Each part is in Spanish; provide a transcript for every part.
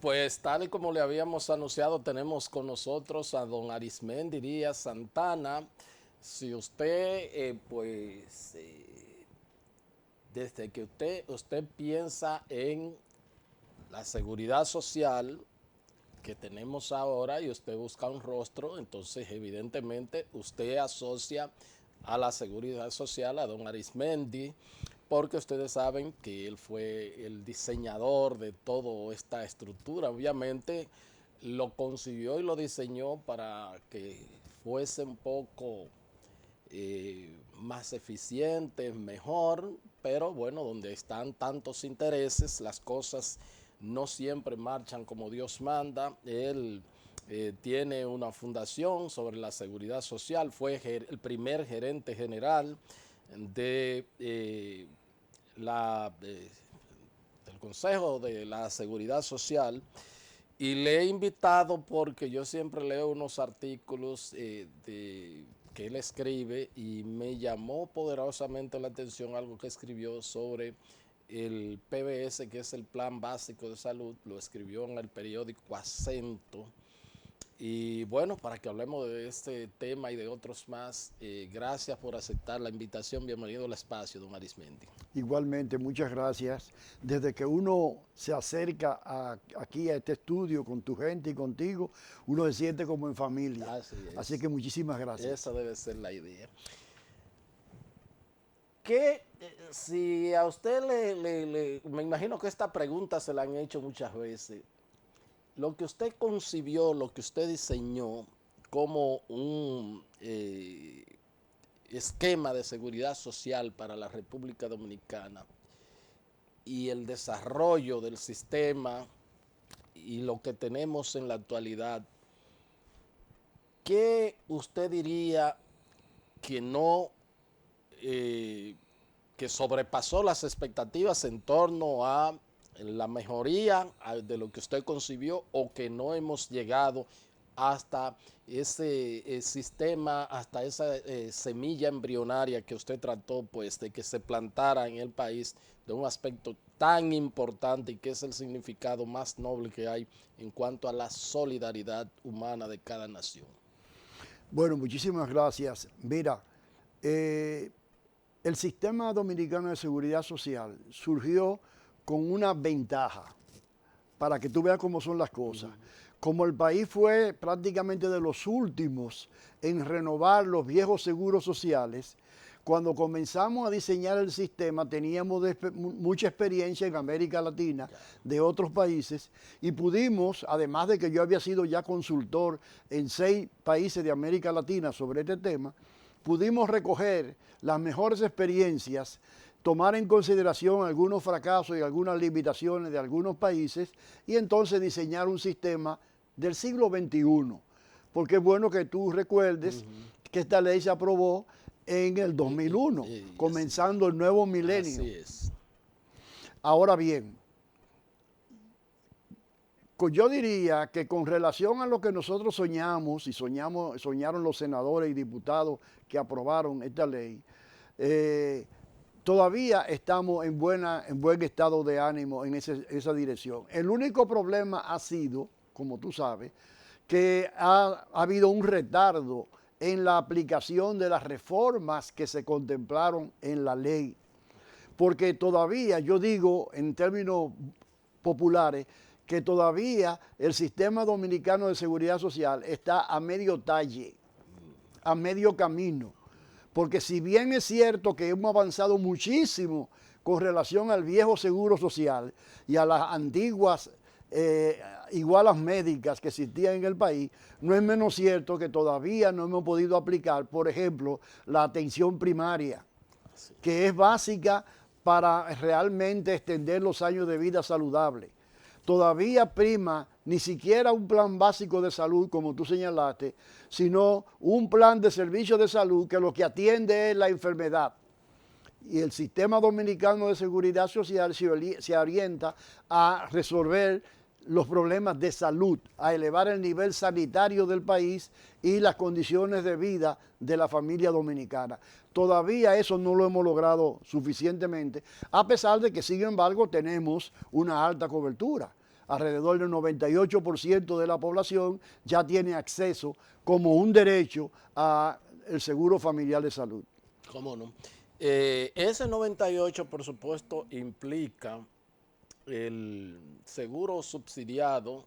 Pues tal y como le habíamos anunciado, tenemos con nosotros a don Arismendi Díaz Santana. Si usted, desde que usted piensa en la seguridad social que tenemos ahora y usted busca un rostro, entonces evidentemente usted asocia a la seguridad social a don Arismendi, porque ustedes saben que él fue el diseñador de toda esta estructura. Obviamente lo concibió y lo diseñó para que fuese un poco más eficiente, mejor, pero bueno, donde están tantos intereses, las cosas no siempre marchan como Dios manda. Él tiene una fundación sobre la seguridad social, fue el primer gerente general de del Consejo de la Seguridad Social, y le he invitado porque yo siempre leo unos artículos que él escribe, y me llamó poderosamente la atención algo que escribió sobre el PBS, que es el Plan Básico de Salud. Lo escribió en el periódico Acento. Y bueno, para que hablemos de este tema y de otros más, gracias por aceptar la invitación. Bienvenido al espacio, don Arismendi. Igualmente, muchas gracias. Desde que uno se acerca aquí a este estudio con tu gente y contigo, uno se siente como en familia. Así que muchísimas gracias. Esa debe ser la idea. Que si a usted me imagino que esta pregunta se la han hecho muchas veces, lo que usted concibió, lo que usted diseñó como un esquema de seguridad social para la República Dominicana, y el desarrollo del sistema y lo que tenemos en la actualidad, ¿qué usted diría que no, que sobrepasó las expectativas en torno a la mejoría de lo que usted concibió, o que no hemos llegado hasta ese sistema, hasta esa semilla embrionaria que usted trató pues de que se plantara en el país, de un aspecto tan importante y que es el significado más noble que hay en cuanto a la solidaridad humana de cada nación? Bueno, muchísimas gracias. Mira, el sistema dominicano de seguridad social surgió con una ventaja, para que tú veas cómo son las cosas. Como el país fue prácticamente de los últimos en renovar los viejos seguros sociales, cuando comenzamos a diseñar el sistema teníamos mucha experiencia en América Latina, de otros países, y pudimos, además de que yo había sido ya consultor en 6 países de América Latina sobre este tema, pudimos recoger las mejores experiencias, tomar en consideración algunos fracasos y algunas limitaciones de algunos países, y entonces diseñar un sistema del siglo XXI. Porque es bueno que tú recuerdes que esta ley se aprobó en el 2001, comenzando el nuevo milenio. Así es. Ahora bien, yo diría que con relación a lo que nosotros soñamos y soñaron los senadores y diputados que aprobaron esta ley, todavía estamos en buen estado de ánimo en esa dirección. El único problema ha sido, como tú sabes, que ha habido un retardo en la aplicación de las reformas que se contemplaron en la ley. Porque todavía, yo digo en términos populares, que todavía el sistema dominicano de seguridad social está a medio talle, a medio camino. Porque si bien es cierto que hemos avanzado muchísimo con relación al viejo seguro social y a las antiguas igualas médicas que existían en el país, no es menos cierto que todavía no hemos podido aplicar, por ejemplo, la atención primaria, que es básica para realmente extender los años de vida saludable. Todavía prima ni siquiera un plan básico de salud, como tú señalaste, sino un plan de servicio de salud que lo que atiende es la enfermedad. Y el sistema dominicano de seguridad social se orienta a resolver los problemas de salud, a elevar el nivel sanitario del país y las condiciones de vida de la familia dominicana. Todavía eso no lo hemos logrado suficientemente, a pesar de que, sin embargo, tenemos una alta cobertura. alrededor del 98% de la población ya tiene acceso como un derecho al seguro familiar de salud. ¿Cómo no? Ese 98, por supuesto, implica el seguro subsidiado.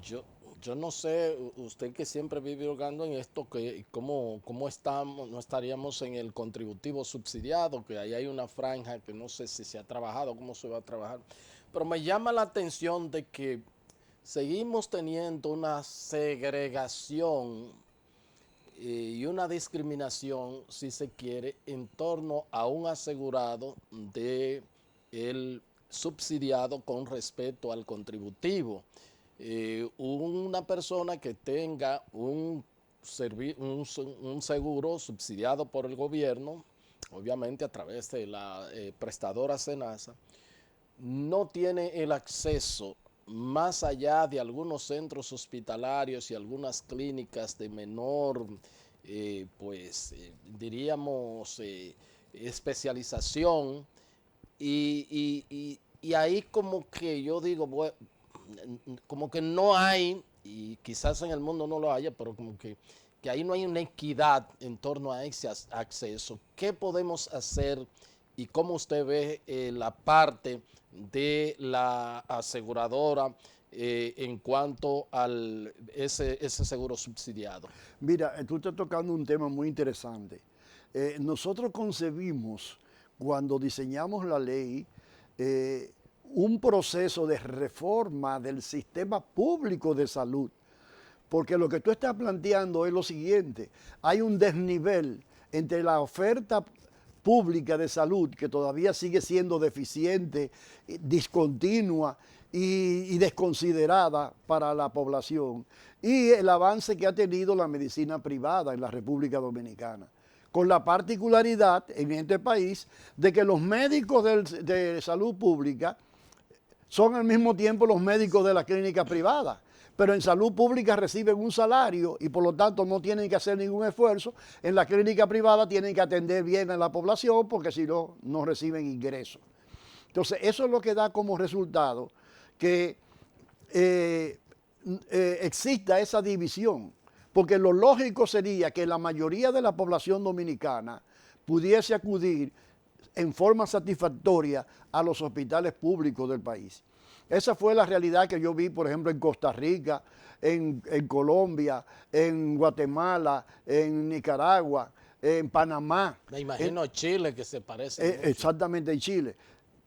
Yo, yo no sé, usted que siempre vive hurgando en esto, que cómo estamos, no estaríamos en el contributivo subsidiado, que ahí hay una franja que no sé si se ha trabajado, cómo se va a trabajar, pero me llama la atención de que seguimos teniendo una segregación y una discriminación, si se quiere, en torno a un asegurado de el subsidiado con respecto al contributivo. Una persona que tenga un seguro subsidiado por el gobierno, obviamente a través de la prestadora SENASA, no tiene el acceso más allá de algunos centros hospitalarios y algunas clínicas de menor, diríamos, especialización. Y ahí como que yo digo, bueno, como que no hay, y quizás en el mundo no lo haya, pero como que ahí no hay una equidad en torno a ese acceso. ¿Qué podemos hacer y cómo usted ve la parte de la aseguradora en cuanto a ese seguro subsidiado? Mira, tú estás tocando un tema muy interesante. Nosotros concebimos, cuando diseñamos la ley, un proceso de reforma del sistema público de salud. Porque lo que tú estás planteando es lo siguiente: hay un desnivel entre la oferta pública de salud, que todavía sigue siendo deficiente, discontinua y desconsiderada para la población, y el avance que ha tenido la medicina privada en la República Dominicana, con la particularidad en este país de que los médicos de salud pública son al mismo tiempo los médicos de la clínica privada, pero en salud pública reciben un salario y por lo tanto no tienen que hacer ningún esfuerzo. En la clínica privada tienen que atender bien a la población porque si no, no reciben ingresos. Entonces, eso es lo que da como resultado que exista esa división, porque lo lógico sería que la mayoría de la población dominicana pudiese acudir en forma satisfactoria a los hospitales públicos del país. Esa fue la realidad que yo vi, por ejemplo, en Costa Rica, en Colombia, en Guatemala, en Nicaragua, en Panamá. Me imagino Chile, que se parece mucho. Exactamente, en Chile.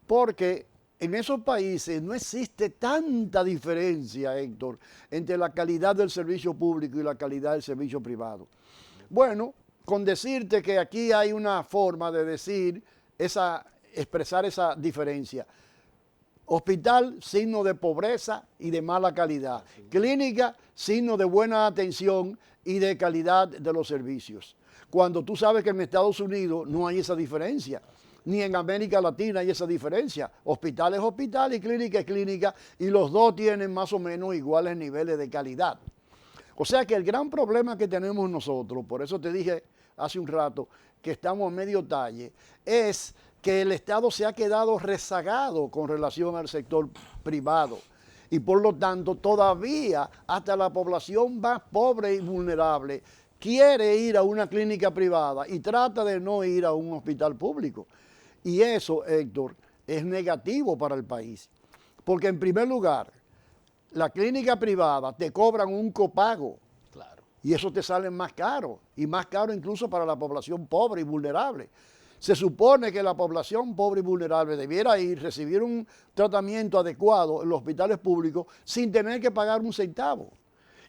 Porque en esos países no existe tanta diferencia, Héctor, entre la calidad del servicio público y la calidad del servicio privado. Bueno, con decirte que aquí hay una forma de decir expresar esa diferencia. Hospital, signo de pobreza y de mala calidad. Clínica, signo de buena atención y de calidad de los servicios. Cuando tú sabes que en Estados Unidos no hay esa diferencia, ni en América Latina hay esa diferencia. Hospital es hospital y clínica es clínica, y los dos tienen más o menos iguales niveles de calidad. O sea que el gran problema que tenemos nosotros, por eso te dije hace un rato que estamos a medio talle, es que el Estado se ha quedado rezagado con relación al sector privado y por lo tanto todavía hasta la población más pobre y vulnerable quiere ir a una clínica privada y trata de no ir a un hospital público. Y eso, Héctor, es negativo para el país, porque en primer lugar, la clínica privada te cobran un copago. Claro. Y eso te sale más caro, y más caro incluso para la población pobre y vulnerable. Se supone que la población pobre y vulnerable debiera ir, recibir un tratamiento adecuado en los hospitales públicos sin tener que pagar un centavo.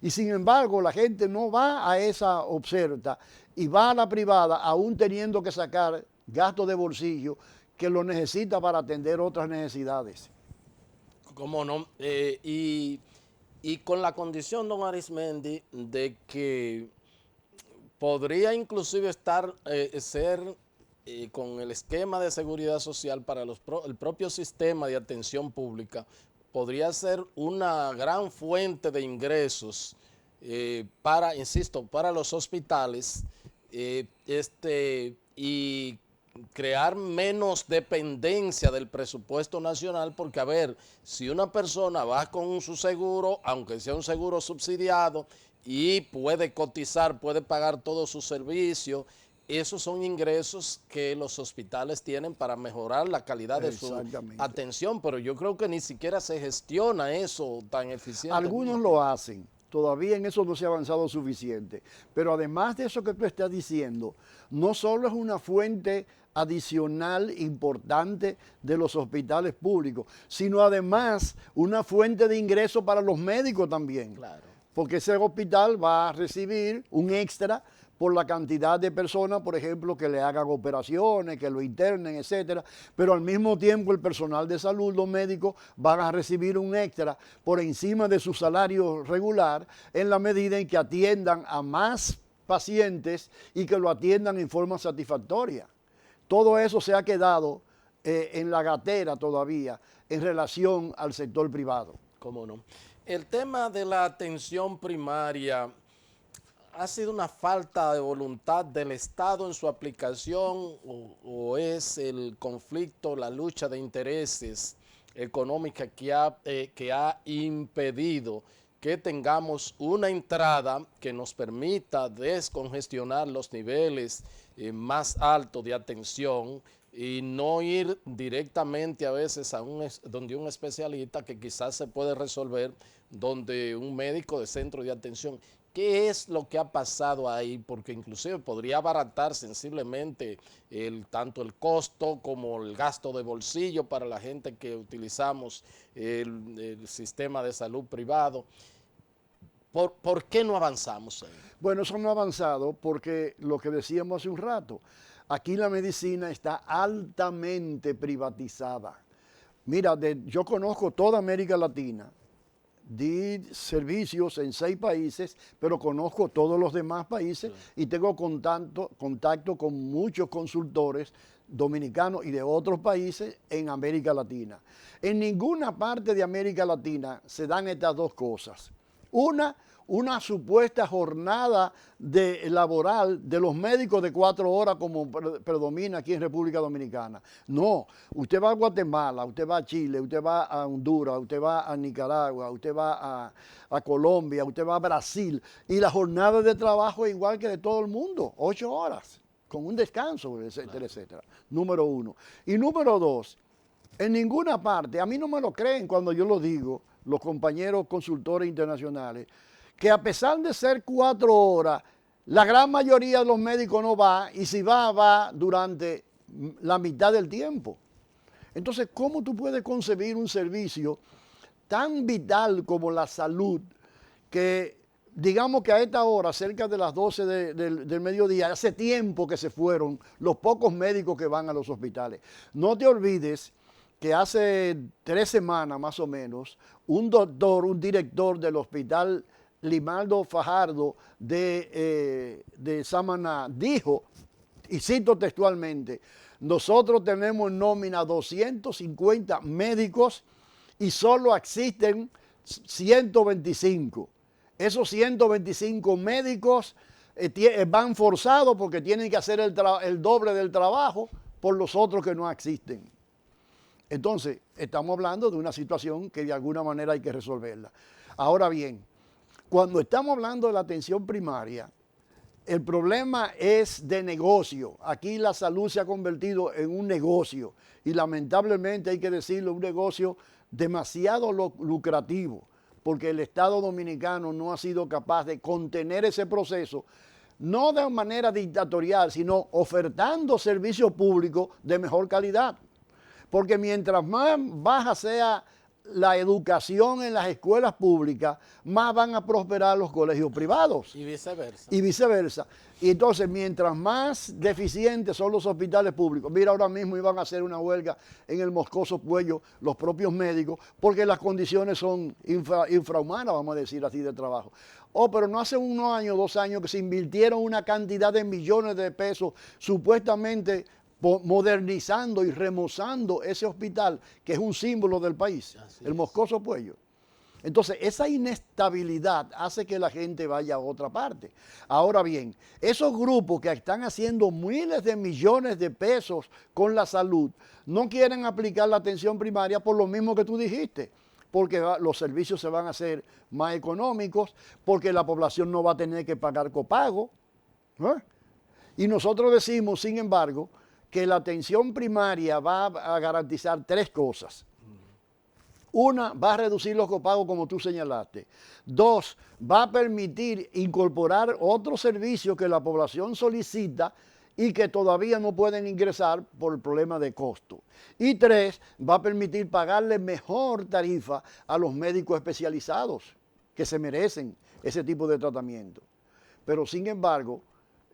Y sin embargo, la gente no va a esa oferta y va a la privada aún teniendo que sacar gastos de bolsillo que lo necesita para atender otras necesidades. ¿Cómo no? Y con la condición, don Arismendi, de que podría inclusive ser con el esquema de seguridad social para el propio sistema de atención pública, podría ser una gran fuente de ingresos insisto, para los hospitales, y crear menos dependencia del presupuesto nacional, porque a ver, si una persona va con su seguro, aunque sea un seguro subsidiado, y puede cotizar, puede pagar todos sus servicios, esos son ingresos que los hospitales tienen para mejorar la calidad de su atención, pero yo creo que ni siquiera se gestiona eso tan eficientemente. Algunos lo hacen, todavía en eso no se ha avanzado suficiente, pero además de eso que tú estás diciendo, no solo es una fuente adicional importante de los hospitales públicos, sino además una fuente de ingreso para los médicos también. Claro. Porque ese hospital va a recibir un extra por la cantidad de personas, por ejemplo, que le hagan operaciones, que lo internen, etcétera, pero al mismo tiempo el personal de salud, los médicos, van a recibir un extra por encima de su salario regular en la medida en que atiendan a más pacientes y que lo atiendan en forma satisfactoria. Todo eso se ha quedado en la gatera todavía en relación al sector privado. ¿Cómo no? El tema de la atención primaria ha sido una falta de voluntad del Estado en su aplicación o es el conflicto, la lucha de intereses económica que ha impedido que tengamos una entrada que nos permita descongestionar los niveles más altos de atención y no ir directamente a veces a donde un especialista que quizás se puede resolver donde un médico de centro de atención. ¿Qué es lo que ha pasado ahí? Porque inclusive podría abaratar sensiblemente tanto el costo como el gasto de bolsillo para la gente que utilizamos el sistema de salud privado. ¿Por qué no avanzamos ahí? Bueno, eso no ha avanzado porque lo que decíamos hace un rato, aquí la medicina está altamente privatizada. Mira, yo conozco toda América Latina, di servicios en 6 países, pero conozco todos los demás países y tengo contacto con muchos consultores dominicanos y de otros países en América Latina. En ninguna parte de América Latina se dan estas dos cosas. Una supuesta jornada laboral de los médicos de 4 horas como predomina aquí en República Dominicana. No, usted va a Guatemala, usted va a Chile, usted va a Honduras, usted va a Nicaragua, usted va a Colombia, usted va a Brasil y la jornada de trabajo es igual que de todo el mundo, 8 horas, con un descanso, etcétera, etcétera. Número 1. Y número 2, en ninguna parte, a mí no me lo creen cuando yo lo digo, los compañeros consultores internacionales, que a pesar de ser 4 horas, la gran mayoría de los médicos no va y si va durante la mitad del tiempo. Entonces, ¿cómo tú puedes concebir un servicio tan vital como la salud que, digamos que a esta hora, cerca de las 12 del mediodía, hace tiempo que se fueron los pocos médicos que van a los hospitales? No te olvides que hace 3 semanas más o menos, un director del hospital Limaldo Fajardo de Samaná dijo, y cito textualmente, nosotros tenemos en nómina 250 médicos y solo existen 125. Esos 125 médicos van forzados porque tienen que hacer el doble del trabajo por los otros que no existen. Entonces, estamos hablando de una situación que de alguna manera hay que resolverla. Ahora bien, cuando estamos hablando de la atención primaria, el problema es de negocio. Aquí la salud se ha convertido en un negocio y lamentablemente hay que decirlo, un negocio demasiado lucrativo, porque el Estado dominicano no ha sido capaz de contener ese proceso, no de manera dictatorial, sino ofertando servicios públicos de mejor calidad. Porque mientras más baja sea la educación en las escuelas públicas, más van a prosperar los colegios privados. Y viceversa. Y viceversa. Y entonces, mientras más deficientes son los hospitales públicos, mira, ahora mismo iban a hacer una huelga en el Moscoso Puello los propios médicos, porque las condiciones son infrahumanas, vamos a decir así, de trabajo. Pero no hace 1 año, 2 años que se invirtieron una cantidad de millones de pesos supuestamente modernizando y remozando ese hospital que es un símbolo del país, el Moscoso Puello. Entonces, esa inestabilidad hace que la gente vaya a otra parte. Ahora bien, esos grupos que están haciendo miles de millones de pesos con la salud, no quieren aplicar la atención primaria por lo mismo que tú dijiste, porque los servicios se van a hacer más económicos, porque la población no va a tener que pagar copago, ¿eh? Y nosotros decimos, sin embargo, que la atención primaria va a garantizar tres cosas. Una, va a reducir los copagos como tú señalaste. Dos, va a permitir incorporar otros servicios que la población solicita y que todavía no pueden ingresar por el problema de costo. Y tres, va a permitir pagarle mejor tarifa a los médicos especializados que se merecen ese tipo de tratamiento. Pero sin embargo,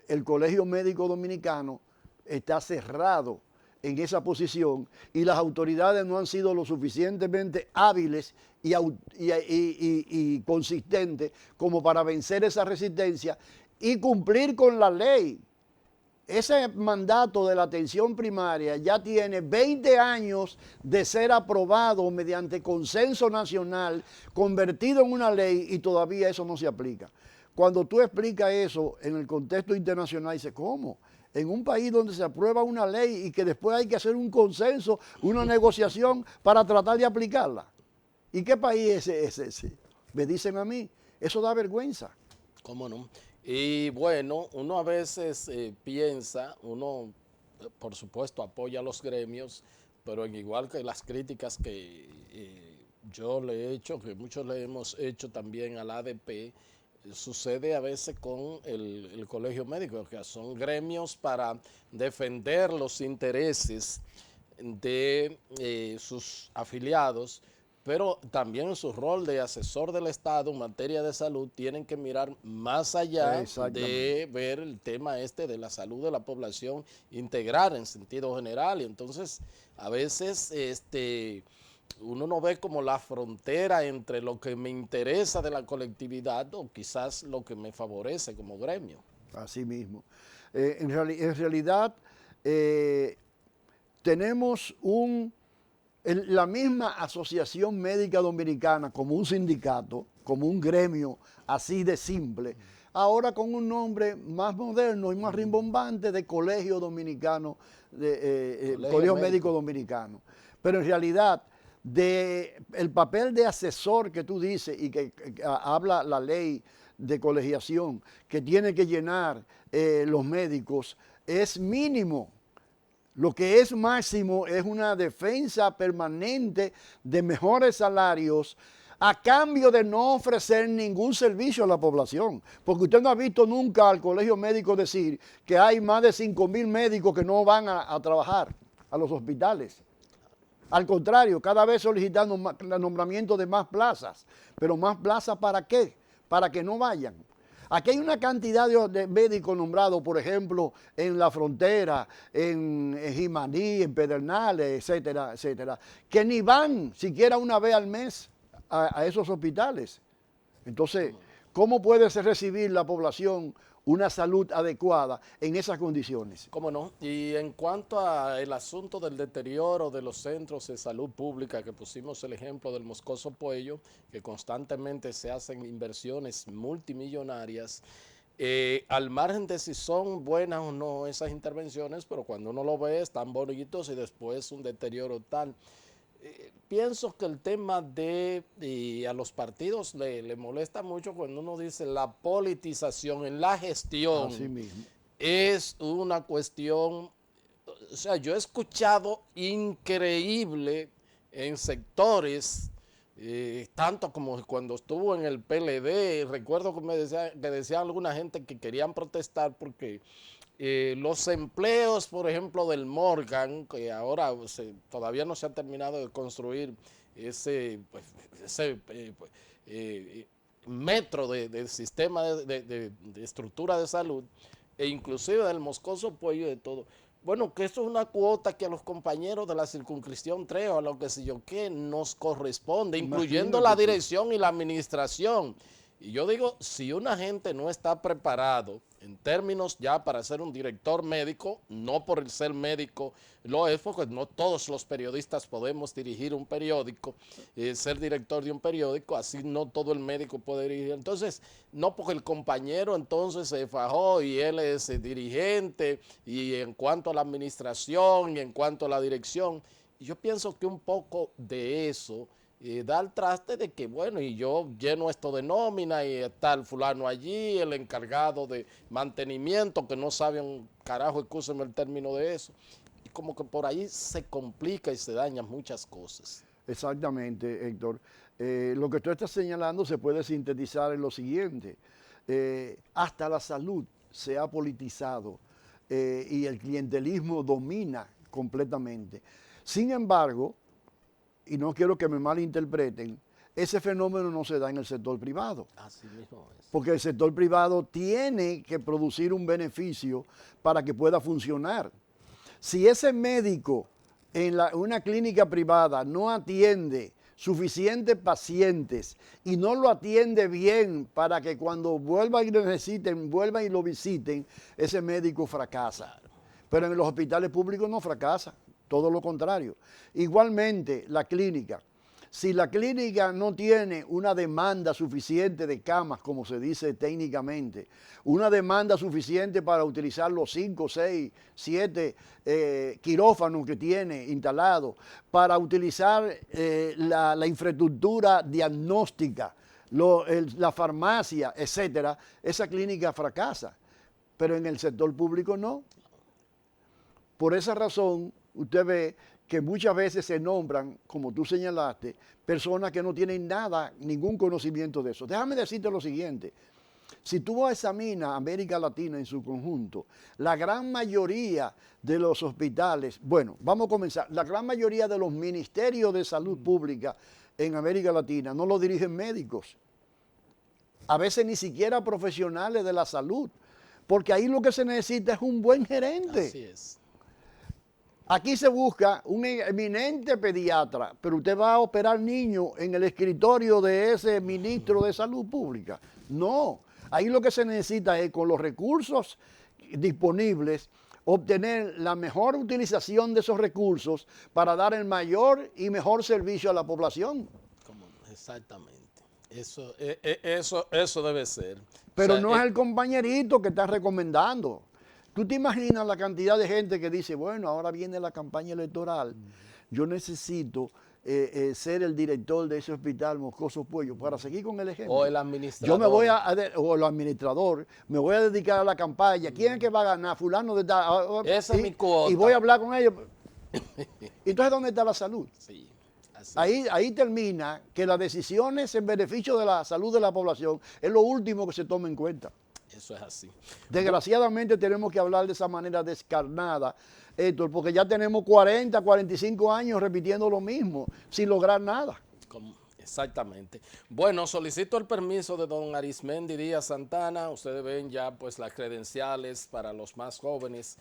el Colegio Médico Dominicano está cerrado en esa posición y las autoridades no han sido lo suficientemente hábiles y consistentes como para vencer esa resistencia y cumplir con la ley. Ese mandato de la atención primaria ya tiene 20 años de ser aprobado mediante consenso nacional, convertido en una ley y todavía eso no se aplica. Cuando tú explicas eso en el contexto internacional, dices, ¿cómo? En un país donde se aprueba una ley y que después hay que hacer un consenso, una negociación para tratar de aplicarla. ¿Y qué país es ese? Me dicen a mí, eso da vergüenza. ¿Cómo no? Y bueno, uno a veces piensa, uno por supuesto apoya a los gremios, pero en igual que las críticas que yo le he hecho, que muchos le hemos hecho también al ADP, sucede a veces con el colegio médico, que son gremios para defender los intereses de sus afiliados, pero también en su rol de asesor del Estado en materia de salud tienen que mirar más allá de ver el tema de la salud de la población integral en sentido general. Y entonces a veces uno no ve como la frontera entre lo que me interesa de la colectividad o quizás lo que me favorece como gremio. Así mismo. En realidad tenemos la misma Asociación Médica Dominicana como un sindicato, como un gremio así de simple, ahora con un nombre más moderno y más rimbombante de Colegio Dominicano, Colegio Médico Dominicano. Pero en realidad, el papel de asesor que tú dices y que habla la ley de colegiación que tiene que llenar los médicos es mínimo. Lo que es máximo es una defensa permanente de mejores salarios a cambio de no ofrecer ningún servicio a la población. Porque usted no ha visto nunca al colegio médico decir que hay más de 5.000 médicos que no van a trabajar a los hospitales. Al contrario, cada vez solicitando el nombramiento de más plazas. ¿Pero más plazas para qué? Para que no vayan. Aquí hay una cantidad de médicos nombrados, por ejemplo, en La Frontera, en Jimaní, en Pedernales, etcétera, etcétera, que ni van siquiera una vez al mes a esos hospitales. Entonces, ¿cómo puede recibir la población una salud adecuada en esas condiciones? ¿Cómo no? Y en cuanto al asunto del deterioro de los centros de salud pública, que pusimos el ejemplo del Moscoso Puello, que constantemente se hacen inversiones multimillonarias, al margen de si son buenas o no esas intervenciones, pero cuando uno lo ve están bonitos y después un deterioro tal. Pienso que el tema a los partidos le molesta mucho cuando uno dice la politización en la gestión. Así mismo. Es una cuestión, o sea, yo he escuchado increíble en sectores, tanto como cuando estuvo en el PLD, recuerdo que decían alguna gente que querían protestar porque los empleos, por ejemplo, del Morgan, que ahora todavía no se ha terminado de construir ese metro de sistema de estructura de salud, e inclusive del Moscoso Puello y de todo. Bueno, que eso es una cuota que a los compañeros de la circunscripción 3 o a lo que sé yo qué nos corresponde, incluyendo la dirección y la administración. Y yo digo, si una gente no está preparado en términos ya para ser un director médico, no por el ser médico lo es, porque no todos los periodistas podemos dirigir un periódico, ser director de un periódico, así no todo el médico puede dirigir. Entonces, no porque el compañero entonces se fajó y él es dirigente, y en cuanto a la administración y en cuanto a la dirección, yo pienso que un poco de eso da el traste de que, bueno, y yo lleno esto de nómina y está el fulano allí, el encargado de mantenimiento, que no sabe un carajo, excúsenme el término de eso. Y como que por ahí se complica y se dañan muchas cosas. Exactamente, Héctor. Lo que tú estás señalando se puede sintetizar en lo siguiente. Hasta la salud se ha politizado y el clientelismo domina completamente. Sin embargo, y no quiero que me malinterpreten, ese fenómeno no se da en el sector privado. Así mismo es. Porque el sector privado tiene que producir un beneficio para que pueda funcionar. Si ese médico en una clínica privada no atiende suficientes pacientes y no lo atiende bien para que cuando vuelvan y lo necesiten, vuelvan y lo visiten, ese médico fracasa. Pero en los hospitales públicos no fracasa. Todo lo contrario. Igualmente, la clínica. Si la clínica no tiene una demanda suficiente de camas, como se dice técnicamente, una demanda suficiente para utilizar los 5, 6, 7 quirófanos que tiene instalados, para utilizar la infraestructura diagnóstica, la farmacia, etcétera, esa clínica fracasa. Pero en el sector público no. Por esa razón, usted ve que muchas veces se nombran, como tú señalaste, personas que no tienen nada, ningún conocimiento de eso. Déjame decirte lo siguiente. Si tú examinas América Latina en su conjunto, la gran mayoría de los hospitales, bueno, vamos a comenzar, la gran mayoría de los ministerios de salud pública en América Latina no lo dirigen médicos. A veces ni siquiera profesionales de la salud, porque ahí lo que se necesita es un buen gerente. Así es. Aquí se busca un eminente pediatra, pero usted va a operar niños en el escritorio de ese ministro de Salud Pública. No, ahí lo que se necesita es, con los recursos disponibles, obtener la mejor utilización de esos recursos para dar el mayor y mejor servicio a la población. Exactamente. Eso debe ser. Pero no es el compañerito que está recomendando. ¿Tú te imaginas la cantidad de gente que dice, bueno, ahora viene la campaña electoral, yo necesito ser el director de ese hospital Moscoso Puello para seguir con el ejemplo? O el administrador. Yo me voy o el administrador, me voy a dedicar a la campaña. ¿Quién es que va a ganar? Fulano de tal. Esa es mi cuota. Y voy a hablar con ellos. Entonces, ¿dónde está la salud? Sí. Ahí termina que las decisiones en beneficio de la salud de la población es lo último que se toma en cuenta. Eso es así. Desgraciadamente tenemos que hablar de esa manera descarnada, Héctor, porque ya tenemos 40, 45 años repitiendo lo mismo, sin lograr nada. Exactamente. Bueno, solicito el permiso de don Arismendi Díaz Santana. Ustedes ven ya pues las credenciales para los más jóvenes,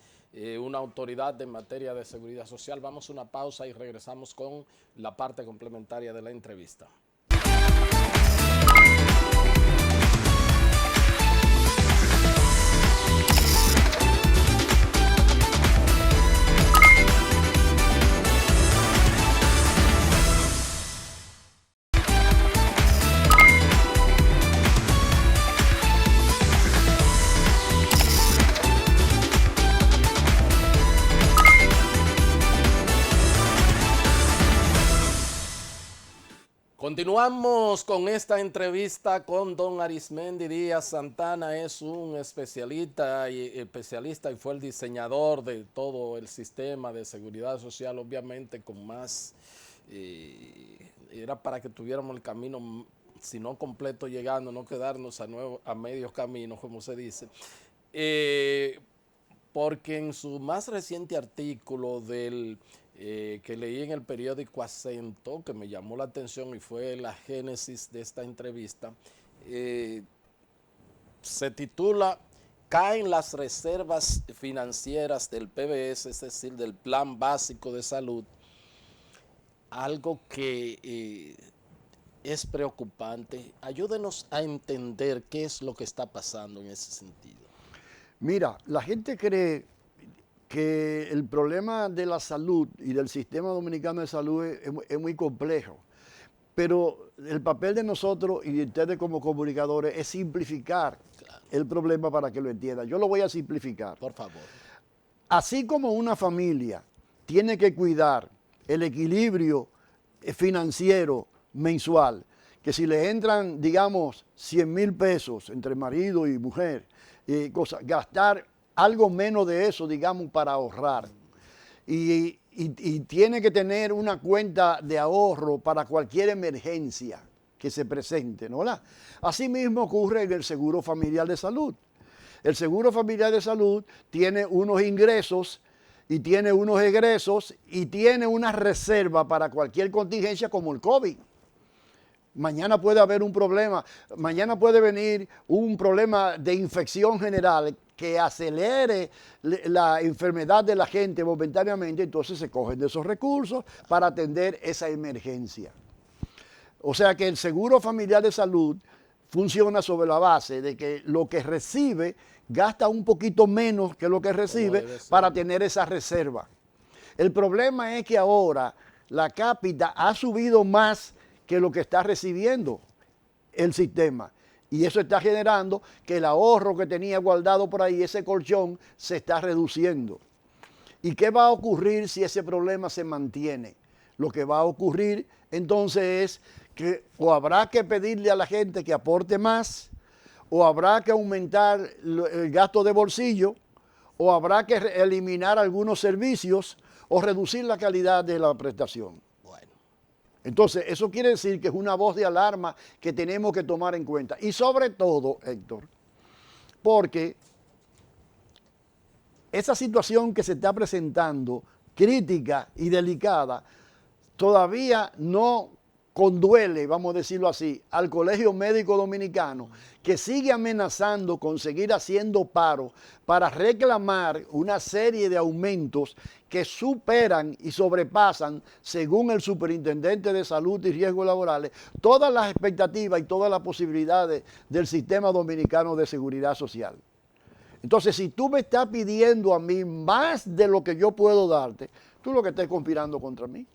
una autoridad en materia de seguridad social. Vamos a una pausa y regresamos con la parte complementaria de la entrevista. Continuamos con esta entrevista con don Arismendi Díaz Santana. Es un especialista y fue el diseñador de todo el sistema de seguridad social, obviamente con más, era para que tuviéramos el camino, si no completo llegando, no quedarnos a medios caminos, como se dice. Porque en su más reciente artículo que leí en el periódico Acento, que me llamó la atención y fue la génesis de esta entrevista, se titula "Caen las reservas financieras del PBS", es decir, del Plan Básico de Salud, algo que es preocupante. Ayúdenos a entender qué es lo que está pasando en ese sentido. Mira, la gente cree que el problema de la salud y del sistema dominicano de salud es muy complejo, pero el papel de nosotros y de ustedes como comunicadores es simplificar el problema para que lo entiendan. Yo lo voy a simplificar. Por favor. Así como una familia tiene que cuidar el equilibrio financiero mensual, que si le entran, digamos, 100,000 pesos entre marido y mujer, gastar algo menos de eso, digamos, para ahorrar. Y tiene que tener una cuenta de ahorro para cualquier emergencia que se presente, ¿no? Así mismo ocurre en el Seguro Familiar de Salud. El Seguro Familiar de Salud tiene unos ingresos y tiene unos egresos y tiene una reserva para cualquier contingencia como el COVID. Mañana puede haber un problema, mañana puede venir un problema de infección general que acelere la enfermedad de la gente momentáneamente, entonces se cogen de esos recursos para atender esa emergencia. O sea que el Seguro Familiar de Salud funciona sobre la base de que lo que recibe gasta un poquito menos que lo que recibe para tener esa reserva. El problema es que ahora la cápita ha subido más que lo que está recibiendo el sistema. Y eso está generando que el ahorro que tenía guardado por ahí, ese colchón, se está reduciendo. ¿Y qué va a ocurrir si ese problema se mantiene? Lo que va a ocurrir entonces es que o habrá que pedirle a la gente que aporte más, o habrá que aumentar el gasto de bolsillo, o habrá que eliminar algunos servicios o reducir la calidad de la prestación. Entonces, eso quiere decir que es una voz de alarma que tenemos que tomar en cuenta. Y sobre todo, Héctor, porque esa situación que se está presentando, crítica y delicada, todavía no conduele, vamos a decirlo así, al Colegio Médico Dominicano, que sigue amenazando con seguir haciendo paro para reclamar una serie de aumentos que superan y sobrepasan, según el Superintendente de Salud y Riesgos Laborales, todas las expectativas y todas las posibilidades del sistema dominicano de seguridad social. Entonces, si tú me estás pidiendo a mí más de lo que yo puedo darte, tú lo que estás conspirando contra mí.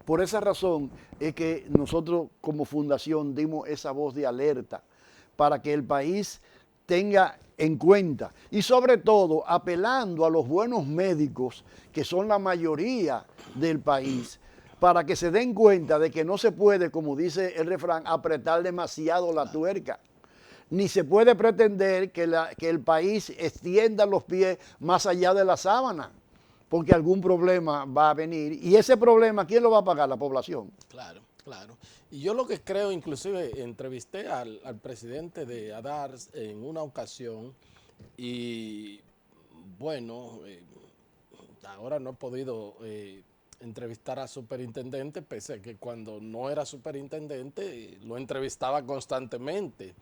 Por esa razón es que nosotros como fundación dimos esa voz de alerta para que el país tenga en cuenta y sobre todo apelando a los buenos médicos que son la mayoría del país para que se den cuenta de que no se puede, como dice el refrán, apretar demasiado la tuerca. Ni se puede pretender que el país extienda los pies más allá de la sábana, porque algún problema va a venir. Y ese problema, ¿quién lo va a pagar? La población. Claro, claro. Y yo lo que creo, inclusive entrevisté al presidente de ADARS en una ocasión y bueno, ahora no he podido entrevistar a superintendente, pese a que cuando no era superintendente lo entrevistaba constantemente.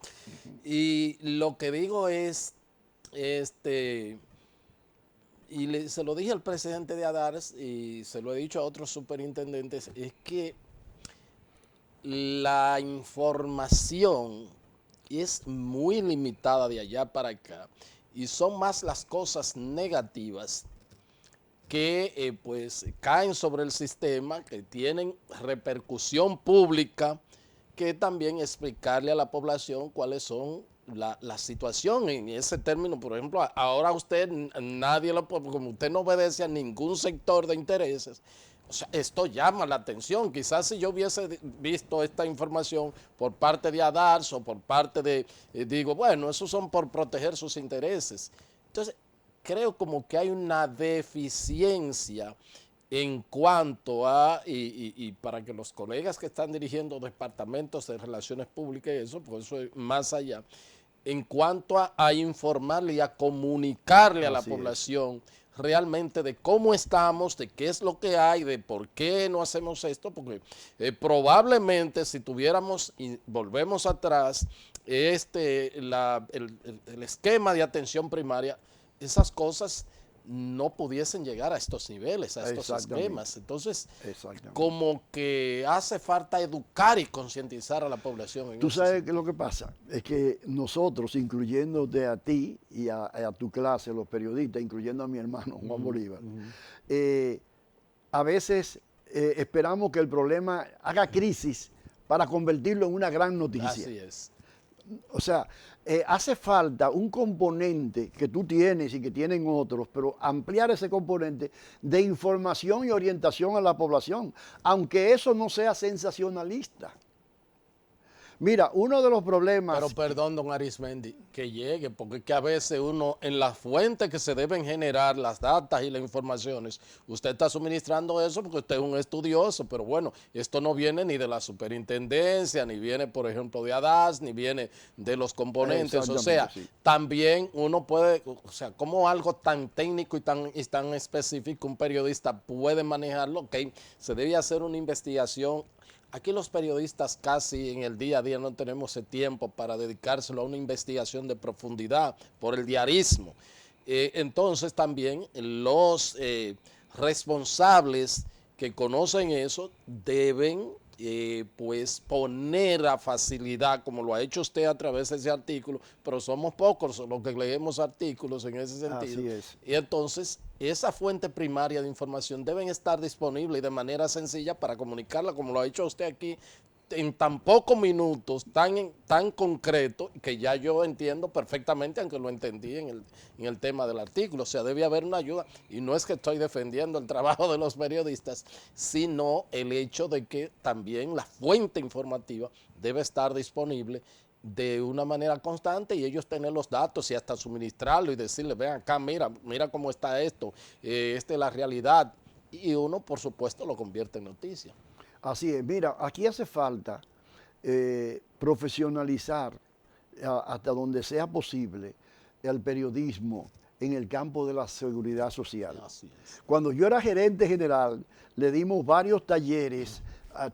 Y lo que digo es, se lo dije al presidente de ADARS y se lo he dicho a otros superintendentes, es que la información es muy limitada de allá para acá y son más las cosas negativas que pues caen sobre el sistema, que tienen repercusión pública, que también explicarle a la población cuáles son la situación en ese término. Por ejemplo, ahora usted, nadie lo puede, como usted no obedece a ningún sector de intereses, o sea, esto llama la atención. Quizás si yo hubiese visto esta información por parte de ADARS o por parte de, digo, bueno, esos son por proteger sus intereses. Entonces, creo como que hay una deficiencia en cuanto a, y para que los colegas que están dirigiendo departamentos de relaciones públicas y eso, pues eso es más allá, en cuanto a informarle y a comunicarle a la población realmente de cómo estamos, de qué es lo que hay, de por qué no hacemos esto, porque probablemente si tuviéramos, y volvemos atrás, el esquema de atención primaria, esas cosas no pudiesen llegar a estos niveles, a estos esquemas. Entonces, como que hace falta educar y concientizar a la población. Tú sabes que lo que pasa es que nosotros, incluyéndote a ti y a tu clase, los periodistas, incluyendo a mi hermano Juan Bolívar, a veces esperamos que el problema haga crisis para convertirlo en una gran noticia. Así es. O sea, hace falta un componente que tú tienes y que tienen otros, pero ampliar ese componente de información y orientación a la población, aunque eso no sea sensacionalista. Mira, uno de los problemas... Pero perdón, don Arismendi, que llegue, porque es que a veces uno, en las fuentes que se deben generar, las datas y las informaciones, usted está suministrando eso porque usted es un estudioso, pero bueno, esto no viene ni de la superintendencia, ni viene, por ejemplo, de ADAS, ni viene de los componentes, o sea, sí. También uno puede, o sea, como algo tan técnico y tan específico un periodista puede manejarlo, ok, se debe hacer una investigación. Aquí los periodistas casi en el día a día no tenemos ese tiempo para dedicárselo a una investigación de profundidad por el diarismo. Entonces también los responsables que conocen eso deben pues poner a facilidad, como lo ha hecho usted a través de ese artículo, pero somos pocos los que leemos artículos en ese sentido. Así es. Y entonces esa fuente primaria de información deben estar disponible y de manera sencilla para comunicarla, como lo ha hecho usted aquí, en tan pocos minutos, tan concreto, que ya yo entiendo perfectamente, aunque lo entendí en el tema del artículo. O sea, debe haber una ayuda, y no es que estoy defendiendo el trabajo de los periodistas, sino el hecho de que también la fuente informativa debe estar disponible de una manera constante y ellos tener los datos y hasta suministrarlo y decirle, ven acá, mira cómo está esto, esta es la realidad, y uno, por supuesto, lo convierte en noticia. Así es, mira, aquí hace falta profesionalizar hasta donde sea posible el periodismo en el campo de la seguridad social. Así es. Cuando yo era gerente general, le dimos varios talleres,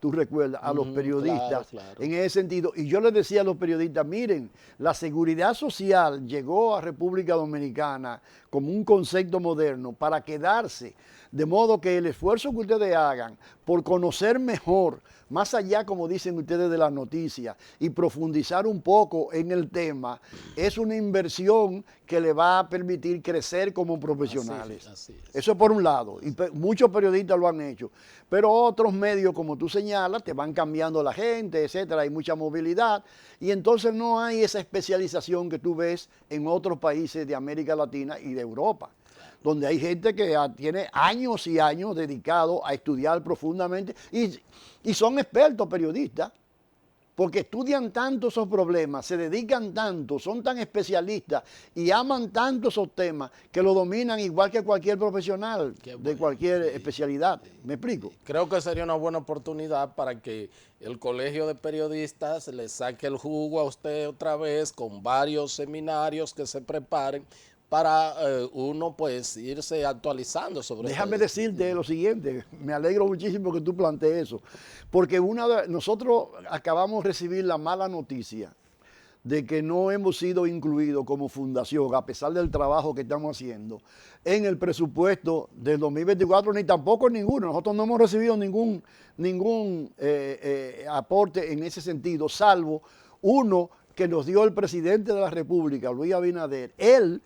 tú recuerdas, a los periodistas claro. En ese sentido, y yo les decía a los periodistas, miren, la seguridad social llegó a República Dominicana como un concepto moderno para quedarse, de modo que el esfuerzo que ustedes hagan por conocer mejor, más allá, como dicen ustedes, de las noticias, y profundizar un poco en el tema, es una inversión que le va a permitir crecer como profesionales. Así es. Eso por un lado, y muchos periodistas lo han hecho, pero otros medios, como tú señalas, te van cambiando la gente, etcétera, hay mucha movilidad, y entonces no hay esa especialización que tú ves en otros países de América Latina y de Europa, donde hay gente que tiene años y años dedicados a estudiar profundamente y son expertos periodistas, porque estudian tanto esos problemas, se dedican tanto, son tan especialistas y aman tanto esos temas que lo dominan igual que cualquier profesional de cualquier especialidad. ¿Me explico? Creo que sería una buena oportunidad para que el Colegio de Periodistas le saque el jugo a usted otra vez con varios seminarios que se preparen para uno pues irse actualizando sobre eso. Déjame decirte lo siguiente, me alegro muchísimo que tú plantees eso, porque nosotros acabamos de recibir la mala noticia de que no hemos sido incluidos como fundación, a pesar del trabajo que estamos haciendo, en el presupuesto del 2024, ni tampoco ninguno. Nosotros no hemos recibido ningún aporte en ese sentido, salvo uno que nos dio el presidente de la República, Luis Abinader. Él,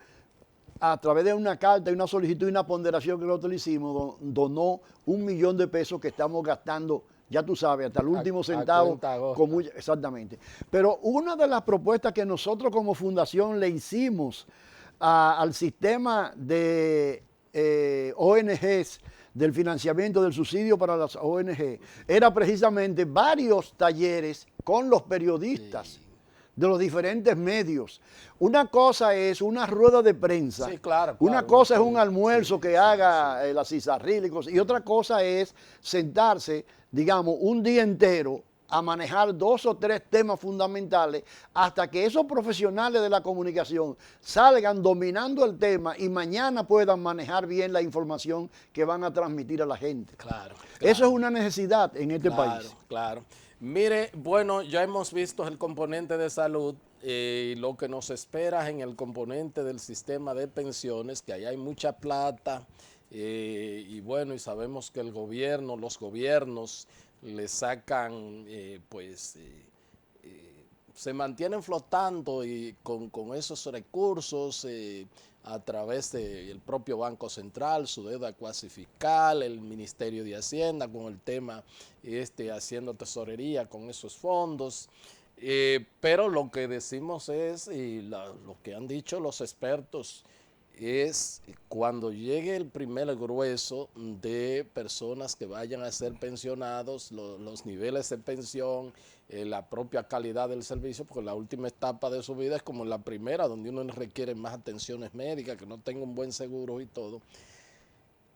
a través de una carta y una solicitud y una ponderación que nosotros le hicimos, donó $1 millón de pesos que estamos gastando, ya tú sabes, hasta el último centavo. Exactamente. Pero una de las propuestas que nosotros como fundación le hicimos al sistema de ONGs, del financiamiento del subsidio para las ONG, era precisamente varios talleres con los periodistas de los diferentes medios. Una cosa es una rueda de prensa, sí, claro, una cosa es un almuerzo que haga la Cizarril y otra cosa es sentarse, digamos, un día entero a manejar 2 o 3 temas fundamentales hasta que esos profesionales de la comunicación salgan dominando el tema y mañana puedan manejar bien la información que van a transmitir a la gente. Claro. Eso es una necesidad en este país. Claro. Mire, bueno, ya hemos visto el componente de salud y lo que nos espera en el componente del sistema de pensiones, que ahí hay mucha plata y bueno, y sabemos que el gobierno, los gobiernos le sacan, se mantienen flotando y con esos recursos a través del propio Banco Central, su deuda cuasi fiscal, el Ministerio de Hacienda con el tema haciendo tesorería con esos fondos. Pero lo que decimos es, y lo que han dicho los expertos, es cuando llegue el primer grueso de personas que vayan a ser pensionados, los niveles de pensión, la propia calidad del servicio, porque la última etapa de su vida es como la primera, donde uno requiere más atenciones médicas, que no tenga un buen seguro y todo.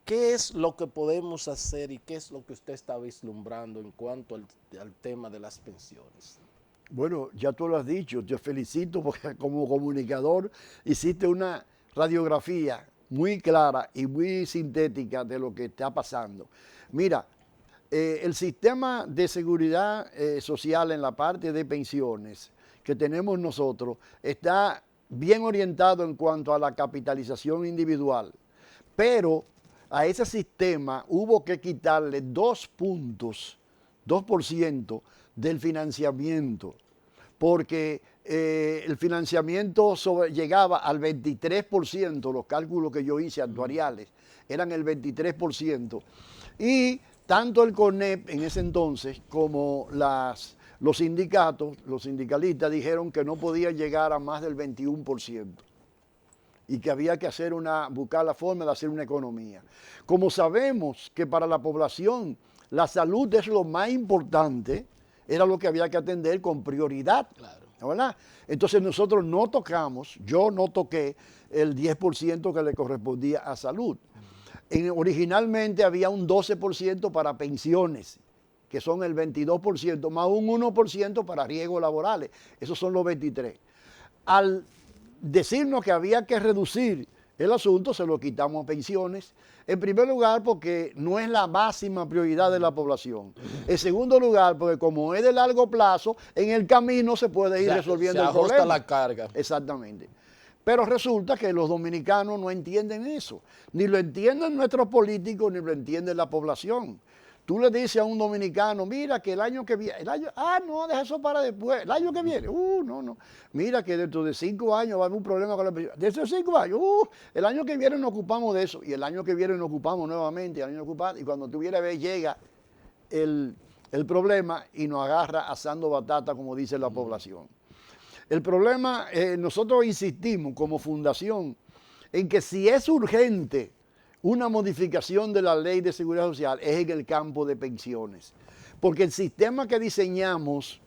¿Qué es lo que podemos hacer y qué es lo que usted está vislumbrando en cuanto al tema de las pensiones? Bueno, ya tú lo has dicho, te felicito porque como comunicador hiciste una radiografía muy clara y muy sintética de lo que está pasando. Mira, el sistema de seguridad social en la parte de pensiones que tenemos nosotros está bien orientado en cuanto a la capitalización individual, pero a ese sistema hubo que quitarle 2 puntos, 2% del financiamiento, porque el financiamiento llegaba al 23%, los cálculos que yo hice actuariales eran el 23%, y tanto el CONEP en ese entonces como los sindicatos, los sindicalistas dijeron que no podía llegar a más del 21% y que había que buscar la forma de hacer una economía. Como sabemos que para la población la salud es lo más importante, era lo que había que atender con prioridad, Claro. ¿verdad? Entonces nosotros yo no toqué el 10% que le correspondía a salud. Originalmente había un 12% para pensiones, que son el 22%, más un 1% para riesgos laborales. Esos son los 23%. Al decirnos que había que reducir el asunto, se lo quitamos a pensiones. En primer lugar, porque no es la máxima prioridad de la población. En segundo lugar, porque como es de largo plazo, en el camino se puede ir resolviendo el problema. Se ajusta la carga. Exactamente. Pero resulta que los dominicanos no entienden eso. Ni lo entienden nuestros políticos, ni lo entiende la población. Tú le dices a un dominicano, mira que el año que viene, no, deja eso para después, el año que viene, no. Mira que dentro de 5 años va a haber un problema con la pensión. Dentro de 5 años, el año que viene nos ocupamos de eso. Y el año que viene nos ocupamos nuevamente, y cuando tuviera vez llega el problema y nos agarra asando batata, como dice la población. El problema, nosotros insistimos como fundación en que si es urgente una modificación de la ley de seguridad social es en el campo de pensiones, porque el sistema que diseñamos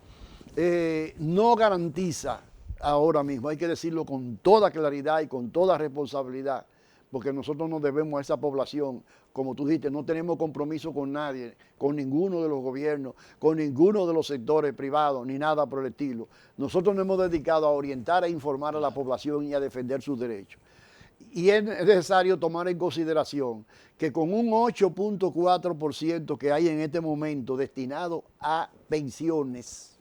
no garantiza ahora mismo, hay que decirlo con toda claridad y con toda responsabilidad, porque nosotros nos debemos a esa población, como tú dijiste, no tenemos compromiso con nadie, con ninguno de los gobiernos, con ninguno de los sectores privados, ni nada por el estilo. Nosotros nos hemos dedicado a orientar e informar a la población y a defender sus derechos. Y es necesario tomar en consideración que con un 8.4% que hay en este momento destinado a pensiones,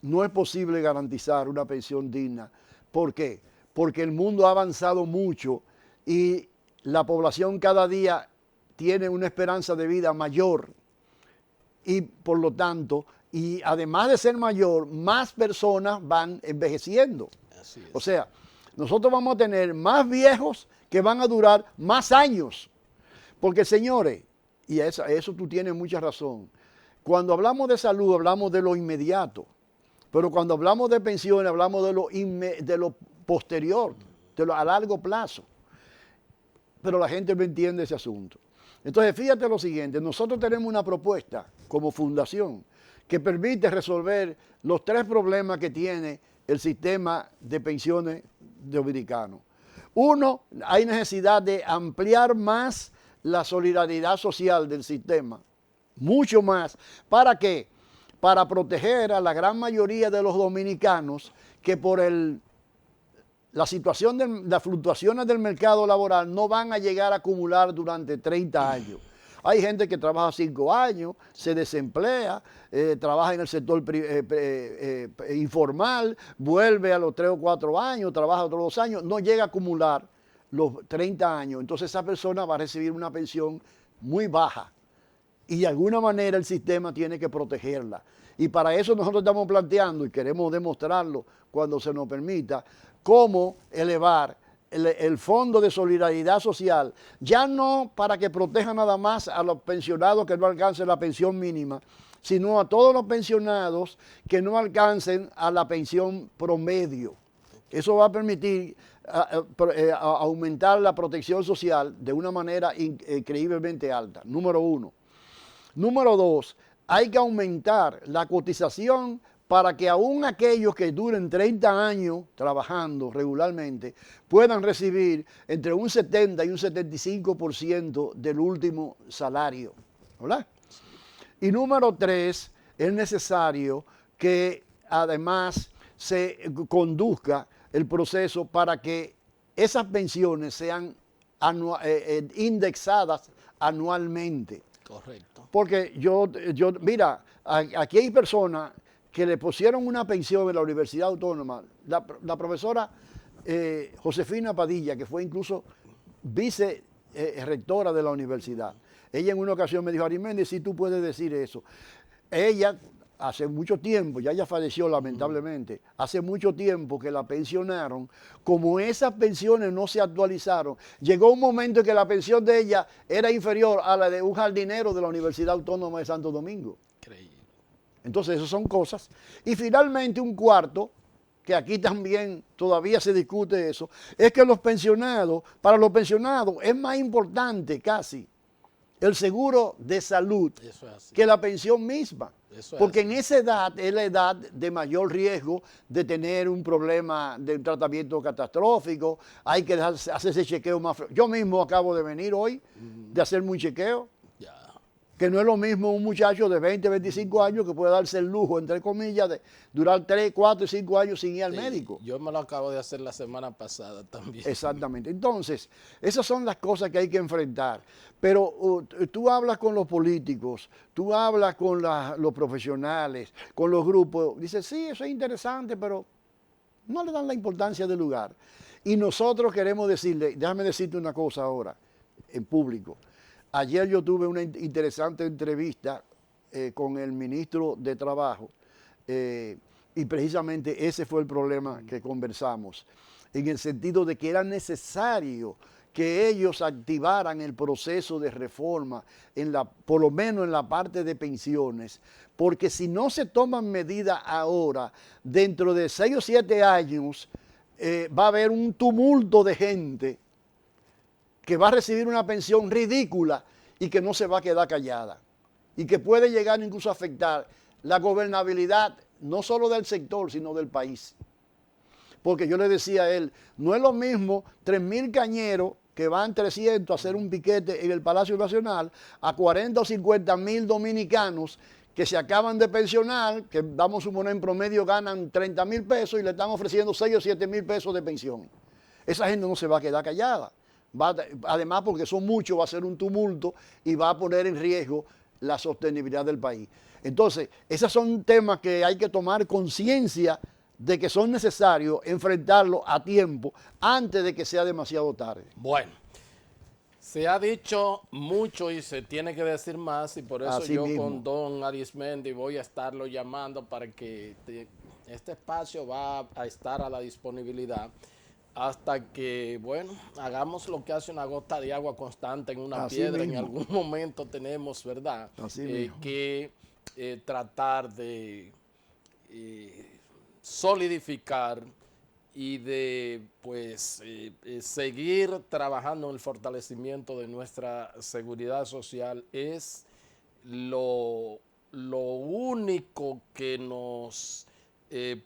no es posible garantizar una pensión digna. ¿Por qué? Porque el mundo ha avanzado mucho y la población cada día tiene una esperanza de vida mayor y por lo tanto, y además de ser mayor, más personas van envejeciendo. Así es. O sea, nosotros vamos a tener más viejos que van a durar más años. Porque, señores, y eso tú tienes mucha razón, cuando hablamos de salud hablamos de lo inmediato, pero cuando hablamos de pensiones hablamos de lo posterior, a largo plazo. Pero la gente no entiende ese asunto. Entonces, fíjate lo siguiente, nosotros tenemos una propuesta como fundación que permite resolver los 3 problemas que tiene el sistema de pensiones dominicano. Uno, hay necesidad de ampliar más la solidaridad social del sistema, mucho más. ¿Para qué? Para proteger a la gran mayoría de los dominicanos que por la situación de las fluctuaciones del mercado laboral no van a llegar a acumular durante 30 años. Hay gente que trabaja 5 años, se desemplea, trabaja en el sector informal, vuelve a los 3 o 4 años, trabaja otros 2 años, no llega a acumular los 30 años. Entonces esa persona va a recibir una pensión muy baja y de alguna manera el sistema tiene que protegerla. Y para eso nosotros estamos planteando, y queremos demostrarlo cuando se nos permita, cómo elevar el Fondo de Solidaridad Social, ya no para que proteja nada más a los pensionados que no alcancen la pensión mínima, sino a todos los pensionados que no alcancen a la pensión promedio. Eso va a permitir aumentar la protección social de una manera increíblemente alta, número 1. Número 2, hay que aumentar la cotización para que aún aquellos que duren 30 años trabajando regularmente puedan recibir entre un 70 y un 75% del último salario, ¿verdad? Y número 3, es necesario que además se conduzca el proceso para que esas pensiones sean indexadas anualmente. Correcto. Porque mira, aquí hay personas que le pusieron una pensión en la Universidad Autónoma. La profesora Josefina Padilla, que fue incluso vice-rectora de la universidad. Ella en una ocasión me dijo, Arimendi, si tú puedes decir eso. Ella, hace mucho tiempo, ya ella falleció lamentablemente, hace mucho tiempo que la pensionaron, como esas pensiones no se actualizaron, llegó un momento en que la pensión de ella era inferior a la de un jardinero de la Universidad Autónoma de Santo Domingo. Increíble. Entonces, esas son cosas. Y finalmente, un cuarto, que aquí también todavía se discute eso, es que para los pensionados es más importante casi el seguro de salud que la pensión misma. Porque en esa edad es la edad de mayor riesgo de tener un problema de un tratamiento catastrófico, hay que hacerse chequeo más. Yo mismo acabo de venir hoy de hacerme un chequeo, que no es lo mismo un muchacho de 20, 25 años que puede darse el lujo, entre comillas, de durar 3, 4 y 5 años sin ir al médico. Yo me lo acabo de hacer la semana pasada también. Exactamente. Entonces, esas son las cosas que hay que enfrentar. Pero tú hablas con los políticos, tú hablas con los profesionales, con los grupos, dices, sí, eso es interesante, pero no le dan la importancia del lugar. Y nosotros queremos decirle, déjame decirte una cosa ahora, en público. Ayer yo tuve una interesante entrevista con el ministro de Trabajo y precisamente ese fue el problema que conversamos, en el sentido de que era necesario que ellos activaran el proceso de reforma, por lo menos en la parte de pensiones, porque si no se toman medidas ahora, dentro de 6 o 7 años va a haber un tumulto de gente que va a recibir una pensión ridícula y que no se va a quedar callada y que puede llegar incluso a afectar la gobernabilidad no solo del sector, sino del país. Porque yo le decía a él, no es lo mismo 3.000 cañeros que van 300 a hacer un piquete en el Palacio Nacional a 40 o 50.000 dominicanos que se acaban de pensionar, que vamos a suponer en promedio ganan 30.000 pesos y le están ofreciendo 6 o 7.000 pesos de pensión. Esa gente no se va a quedar callada. Además, porque son muchos, va a ser un tumulto y va a poner en riesgo la sostenibilidad del país. Entonces, esos son temas que hay que tomar conciencia de que son necesarios enfrentarlos a tiempo antes de que sea demasiado tarde. Bueno, se ha dicho mucho y se tiene que decir más, y por eso Así yo mismo. con don Arismendi voy a estarlo llamando para que este espacio va a estar a la disponibilidad hasta que, bueno, hagamos lo que hace una gota de agua constante en una Así piedra. mismo. En algún momento tenemos, ¿verdad?, que tratar de solidificar y de, pues, seguir trabajando en el fortalecimiento de nuestra seguridad social. Es lo único que nos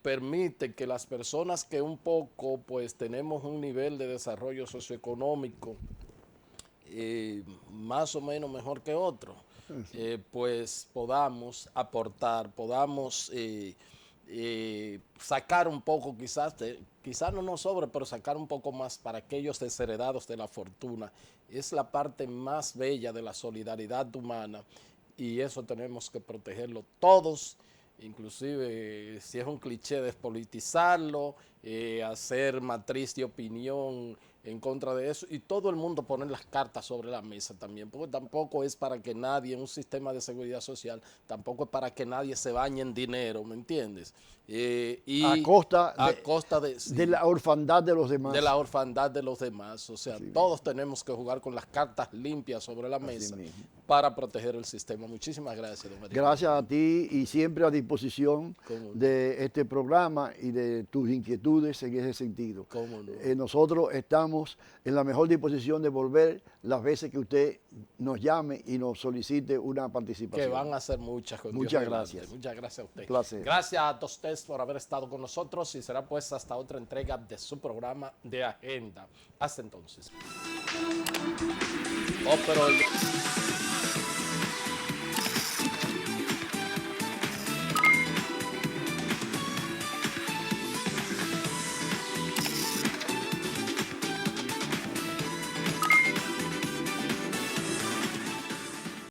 permite que las personas que un poco pues tenemos un nivel de desarrollo socioeconómico más o menos mejor que otro, pues podamos aportar, podamos sacar un poco, quizás no nos sobre, pero sacar un poco más para aquellos desheredados de la fortuna. Es la parte más bella de la solidaridad humana y eso tenemos que protegerlo todos, inclusive si es un cliché despolitizarlo, hacer matriz de opinión en contra de eso y todo el mundo poner las cartas sobre la mesa también, porque tampoco es para que nadie, en un sistema de seguridad social, tampoco es para que nadie se bañe en dinero, ¿me entiendes? Y a costa, sí, de la orfandad de los demás. de la orfandad de los demás. O sea, Así todos tenemos que jugar con las cartas limpias sobre la mesa mismo. para proteger el sistema. Muchísimas gracias, don María. Gracias a ti y siempre a disposición de este programa y de tus inquietudes en ese sentido. ¿Cómo no? Nosotros estamos en la mejor disposición de volver las veces que usted nos llame y nos solicite una participación. Que van a ser muchas. Con Muchas Dios gracias. delante. Muchas gracias a usted. Un placer. Gracias a Tostés por haber estado con nosotros y será pues hasta otra entrega de su programa de Agenda. Hasta entonces. Oh, pero